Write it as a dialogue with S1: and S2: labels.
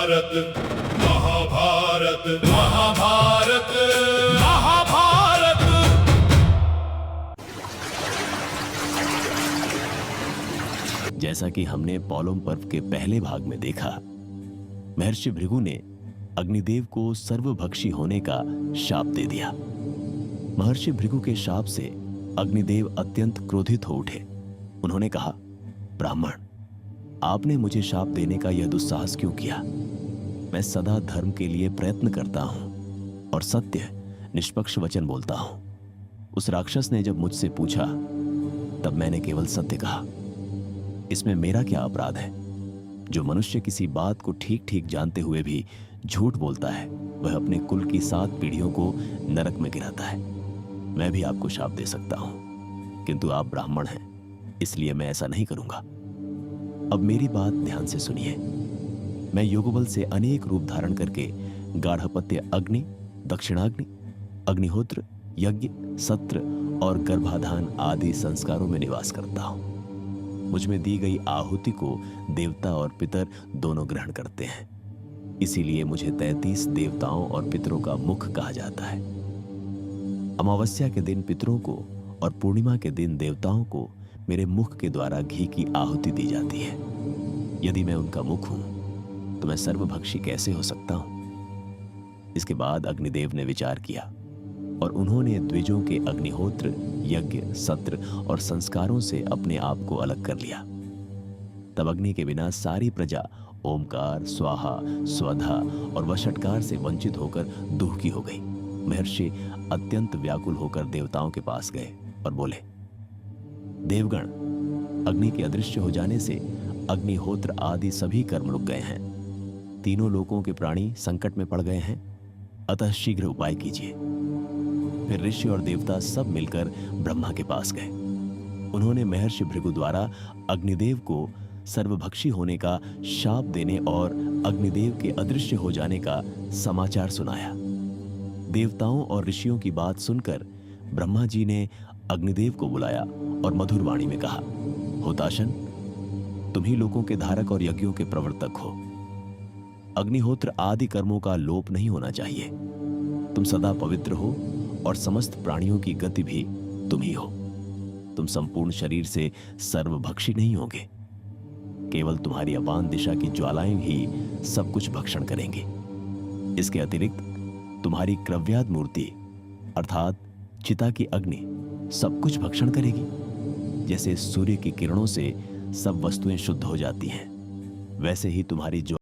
S1: महाभारत महाभारत महाभारत।
S2: जैसा कि हमने पौलोम पर्व के पहले भाग में देखा, महर्षि भृगु ने अग्निदेव को सर्वभक्षी होने का शाप दे दिया। महर्षि भृगु के शाप से अग्निदेव अत्यंत क्रोधित हो उठे। उन्होंने कहा, ब्राह्मण, आपने मुझे शाप देने का यह दुस्साहस क्यों किया? मैं सदा धर्म के लिए प्रयत्न करता हूं और सत्य निष्पक्ष वचन बोलता हूं। उस राक्षस ने जब मुझसे पूछा तब मैंने केवल सत्य कहा। इसमें मेरा क्या अपराध है? जो मनुष्य किसी बात को ठीक ठीक जानते हुए भी झूठ बोलता है, वह अपने कुल की 7 पीढ़ियों को नरक में गिराता है। मैं भी आपको शाप दे सकता हूं, किंतु आप ब्राह्मण हैं, इसलिए मैं ऐसा नहीं करूंगा। अब मेरी बात ध्यान से सुनिए। मैं योगबल से अनेक रूप धारण करके गाढ़पत्य अग्नि, दक्षिणाग्नि, अग्निहोत्र, यज्ञ, सत्र और गर्भाधान आदि संस्कारों में निवास करता हूं। मुझ में दी गई आहुति को देवता और पितर दोनों ग्रहण करते हैं। इसीलिए मुझे 33 देवताओं और पितरों का मुख कहा जाता है। अमावस्या के दिन पितरों को और पूर्णिमा के दिन देवताओं को मेरे मुख के द्वारा घी की आहुति दी जाती है। यदि मैं उनका मुख हूं तो मैं सर्वभक्षी कैसे हो सकता हूं? इसके बाद अग्निदेव ने विचार किया और उन्होंने द्विजों के अग्निहोत्र, यज्ञ, सत्र और संस्कारों से अपने आप को अलग कर लिया। तब अग्नि के बिना सारी प्रजा ओमकार, स्वाहा, स्वधा और वषटकार से वंचित होकर दुखी हो गई। महर्षि अत्यंत व्याकुल होकर देवताओं के पास गए और बोले, देवगण, अग्नि के अदृश्य हो जाने से अग्निहोत्र आदि सभी कर्म रुक गए हैं। तीनों लोकों के प्राणी संकट में पड़ गए हैं, अतः शीघ्र उपाय कीजिए। फिर ऋषि और देवता सब मिलकर ब्रह्मा के पास गए। उन्होंने महर्षि भृगु द्वारा अग्निदेव को सर्वभक्षी होने का शाप देने और अग्निदेव के अदृश्य हो जाने का समाचार सुनाया। देवताओं और ऋषियों की बात सुनकर ब्रह्मा जी ने अग्निदेव को बुलाया और मधुर वाणी में कहा, होताशन, तुम ही लोकों के धारक और यज्ञों के प्रवर्तक हो। अग्निहोत्र आदि कर्मों का लोप नहीं होना चाहिए। तुम सदा पवित्र हो और समस्त प्राणियों की गति भी तुम ही हो। तुम संपूर्ण शरीर से सर्वभक्षी नहीं होगे। केवल तुम्हारी अपान दिशा की ज्वालाएं ही सब कुछ भक्षण करेंगी। इसके अतिरिक्त तुम्हारी क्रव्याद मूर्ति अर्थात चिता की अग्नि सब कुछ भक्षण करेगी। जैसे सूर्य की किरणों से सब वस्तुएं शुद्ध हो जाती हैं, वैसे ही तुम्हारी